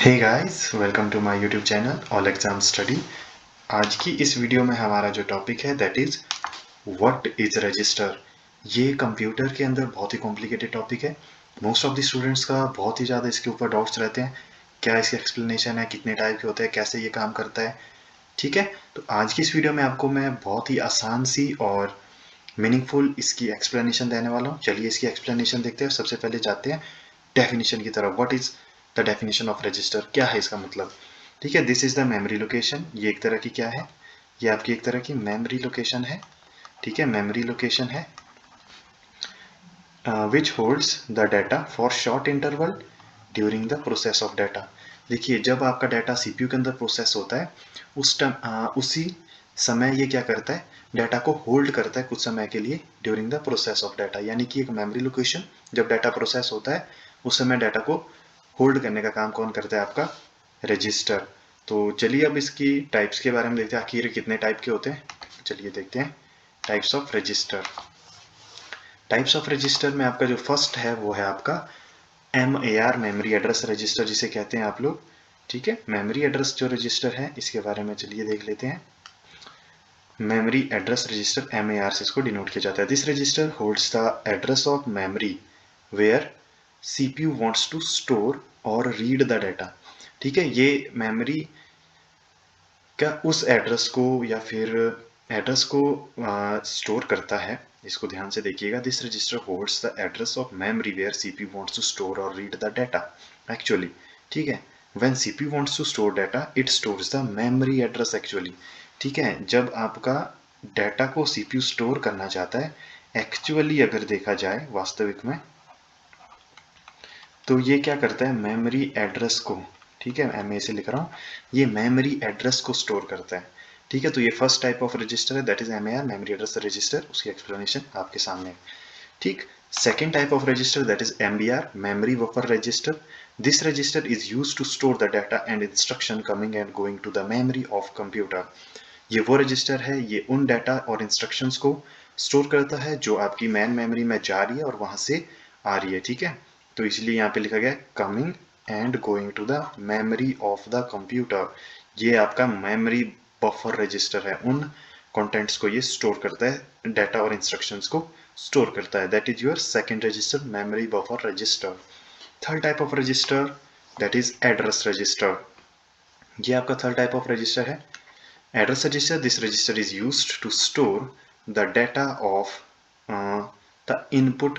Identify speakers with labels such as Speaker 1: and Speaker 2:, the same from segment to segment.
Speaker 1: Hey guys, welcome to my YouTube channel all exam study. आज की इस video में हमारा जो टॉपिक है that is what is register. ये कंप्यूटर के अंदर बहुत ही कॉम्प्लिकेटेड टॉपिक है। मोस्ट ऑफ द स्टूडेंट्स का बहुत ही ज़्यादा इसके ऊपर डाउट्स रहते हैं। क्या इसकी एक्सप्लेनेशन है, कितने टाइप के होते हैं, कैसे ये काम करता है। ठीक है, तो आज की इस वीडियो में आपको मैं बहुत ही आसान सी और मीनिंगफुल इसकी एक्सप्लेनेशन देने वाला हूँ। चलिए इसकी एक्सप्लेनेशन देखते हैं। सबसे पहले जाते हैं डेफिनेशन की तरफ। What is the definition of register, क्या है इसका मतलब। ठीक है, this is the memory location. ये एक तरह की क्या है, ये आपकी एक तरह की मेमोरी लोकेशन है। ठीक है, मेमोरी लोकेशन है विच holds the data for short interval during the process of data. देखिए, जब आपका डाटा सीपीयू के अंदर प्रोसेस होता है उस टाइम उसी समय ये क्या करता है, डाटा को होल्ड करता है कुछ समय के लिए during the process of data. यानी कि एक मेमोरी लोकेशन जब डाटा प्रोसेस होता है उस समय डाटा को होल्ड करने का काम कौन करता है, आपका रजिस्टर। तो चलिए अब इसकी टाइप्स के बारे में देखते हैं, आखिर कितने टाइप के होते हैं। चलिए देखते हैं types of register. Types of register में आपका जो फर्स्ट है वो है आपका MAR, मेमोरी एड्रेस रजिस्टर जिसे कहते हैं आप लोग। ठीक है, मेमोरी एड्रेस जो रजिस्टर है इसके बारे में चलिए देख लेते हैं। मेमोरी एड्रेस रजिस्टर MAR से इसको डिनोट किया जाता है। This register holds the address of memory where CPU wants to store और रीड द डाटा। ठीक है, ये मेमोरी का उस एड्रेस को या फिर एड्रेस को स्टोर करता है। इसको ध्यान से देखिएगा। This register holds the address of memory where सीपीयू वांट्स टू स्टोर और रीड द डाटा। एक्चुअली ठीक है, व्हेन सीपीयू wants to store data it stores the memory address actually. ठीक है, जब आपका डाटा को सीपीयू स्टोर करना चाहता है, एक्चुअली अगर देखा जाए वास्तविक में, तो ये क्या करता है, मेमोरी एड्रेस को, ठीक है मैं इसे लिख रहा हूँ, ये मेमोरी एड्रेस को स्टोर करता है। ठीक है, तो ये फर्स्ट टाइप ऑफ रजिस्टर है that is MAR, memory address register. उसकी एक्सप्लेनेशन आपके सामने है। ठीक, second type of register that is MBR, memory buffer register. This register is use to store the data and instruction coming and going to the memory of computer. ये वो register है, ये उन डाटा और इंस्ट्रक्शंस को store करता है जो आपकी मैन मेमोरी में जा रही है और वहां से आ रही है। ठीक है, तो इसलिए यहाँ पे लिखा गया coming and going to the memory of the computer. ये आपका मेमोरी बफर रजिस्टर है, उन कंटेंट्स को ये स्टोर करता है, डाटा और इंस्ट्रक्शंस को स्टोर करता है। That is your second register, memory buffer register. Third type of register that is address register. ये आपका थर्ड टाइप ऑफ रजिस्टर है, address register. This register is used to store the data of the input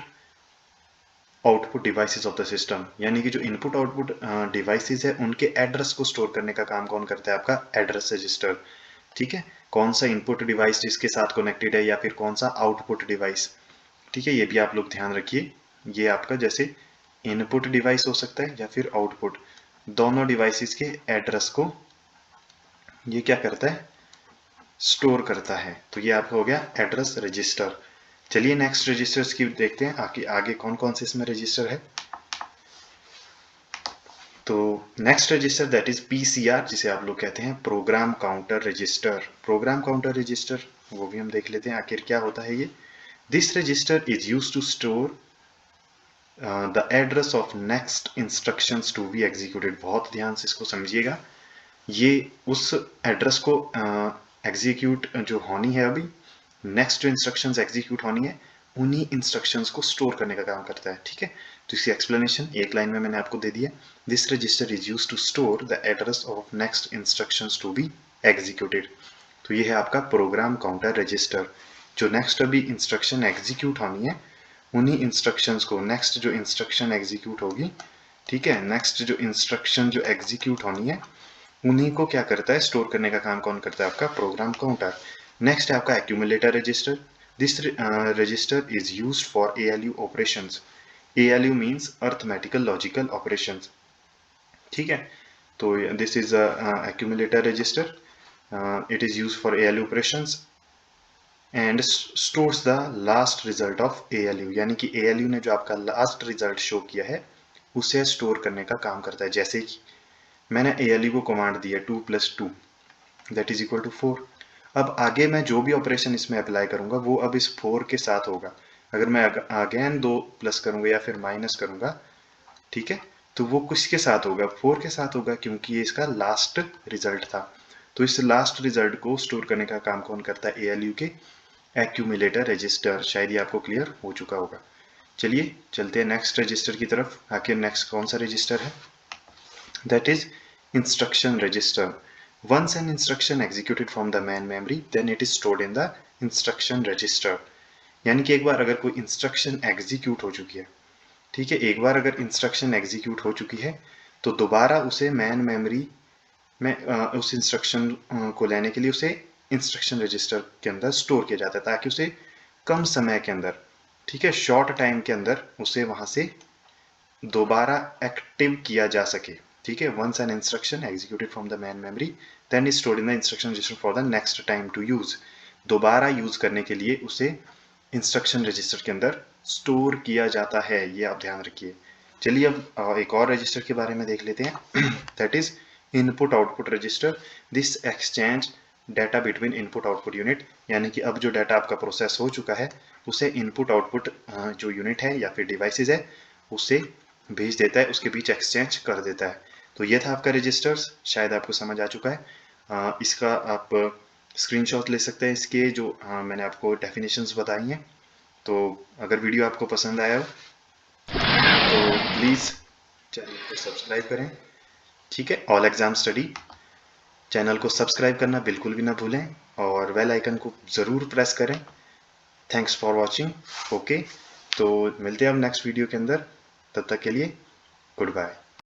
Speaker 1: output devices of the system. यानी कि जो input output devices है उनके address को store करने का काम कौन करता है, आपका एड्रेस रजिस्टर। ठीक है, कौन सा इनपुट डिवाइस इसके साथ कनेक्टेड है या फिर कौन सा आउटपुट डिवाइस। ठीक है, ये भी आप लोग ध्यान रखिए। ये आपका जैसे इनपुट डिवाइस हो सकता है या फिर आउटपुट, दोनों डिवाइसेस के एड्रेस को ये क्या करता है, स्टोर करता है। तो ये आपका हो गया एड्रेस रजिस्टर। चलिए नेक्स्ट रजिस्टर्स की देखते हैं, आगे आगे कौन कौन से इसमें रजिस्टर है। तो next register that is PCR, जिसे आप लोग कहते हैं programme counter register. Programme counter register वो भी हम देख लेते हैं आखिर क्या होता है ये। This register is use to store the address of next instructions to be executed. बहुत ध्यान से इसको समझिएगा। ये उस एड्रेस को एग्जीक्यूट जो होनी है, अभी नेक्स्ट जो इंस्ट्रक्शंस एग्जीक्यूट होनी है उन्हीं इंस्ट्रक्शंस को स्टोर करने का काम करता है। ठीक है, तो इसकी एक्सप्लेनेशन एक लाइन में मैंने आपको दे दिया। This register is use to store the address of next instructions to be executed. तो ये है आपका प्रोग्राम काउंटर रजिस्टर। जो नेक्स्ट अभी इंस्ट्रक्शन एग्जीक्यूट होनी है उन्हीं इंस्ट्रक्शंस को, नेक्स्ट जो इंस्ट्रक्शन एग्जीक्यूट होगी, ठीक है, नेक्स्ट जो इंस्ट्रक्शन जो एग्जीक्यूट होनी है उन्हीं को क्या करता है, स्टोर करने का काम कौन करता है, आपका प्रोग्राम काउंटर। नेक्स्ट है आपका accumulator register. This register is used for ALU operations. ALU means arithmetical logical operations. ठीक है, तो this is accumulator register, it is used for ALU operations and stores the last result of ALU। यानी कि ALU ने जो आपका last result show किया है उसे स्टोर करने का काम करता है। जैसे कि मैंने ALU को कमांड दिया 2 + 2 दैट इज इक्वल टू 4। अब आगे मैं जो भी ऑपरेशन इसमें अप्लाई करूंगा वो अब इस 4 के साथ होगा। अगर मैं अगेन 2 प्लस करूंगा या फिर माइनस करूंगा, ठीक है, तो वो किसके साथ होगा, 4 के साथ होगा, क्योंकि ये इसका लास्ट रिजल्ट था। तो इस लास्ट रिजल्ट को स्टोर करने का काम कौन करता है, ALU के एक्यूमुलेटर रजिस्टर। शायद ये आपको क्लियर हो चुका होगा। चलिए चलते हैं नेक्स्ट रजिस्टर की तरफ। आखिर नेक्स्ट कौन सा रजिस्टर है, that is instruction register. Once an instruction executed from the main memory, then it is stored in the instruction register. यानी कि एक बार अगर कोई इंस्ट्रक्शन एग्जीक्यूट हो चुकी है, ठीक है, एक बार अगर इंस्ट्रक्शन एग्जीक्यूट हो चुकी है तो दोबारा उसे मैन मेमोरी में उस इंस्ट्रक्शन को लेने के लिए उसे इंस्ट्रक्शन रजिस्टर के अंदर स्टोर किया जाता है, ताकि उसे कम समय के अंदर, ठीक है, शॉर्ट टाइम के अंदर उसे वहां से दोबारा एक्टिव किया जा सके। ठीक है, once an instruction executed from the main memory then is stored in the instruction register for the next time to use. दोबारा यूज करने के लिए उसे इंस्ट्रक्शन रजिस्टर के अंदर स्टोर किया जाता है, ये आप ध्यान रखिए। चलिए अब एक और रजिस्टर के बारे में देख लेते हैं, that is input output register. This exchange data between input output unit, यानी कि अब जो डाटा आपका प्रोसेस हो चुका है उसे इनपुट आउटपुट जो यूनिट है या फिर डिवाइसेस है उसे भेज देता है, उसके बीच एक्सचेंज कर देता है। तो ये था आपका रजिस्टर्स, शायद आपको समझ आ चुका है। इसका आप स्क्रीनशॉट ले सकते हैं इसके, जो मैंने आपको डेफिनेशंस बताई हैं। तो अगर वीडियो आपको पसंद आया हो तो प्लीज़ चैनल को सब्सक्राइब करें। ठीक है, ऑल एग्जाम स्टडी चैनल को सब्सक्राइब करना बिल्कुल भी ना भूलें और बेल आइकन को ज़रूर प्रेस करें। Thanks for watching. ओके, तो मिलते हैं अब नेक्स्ट वीडियो के अंदर, तब तक के लिए गुड बाय।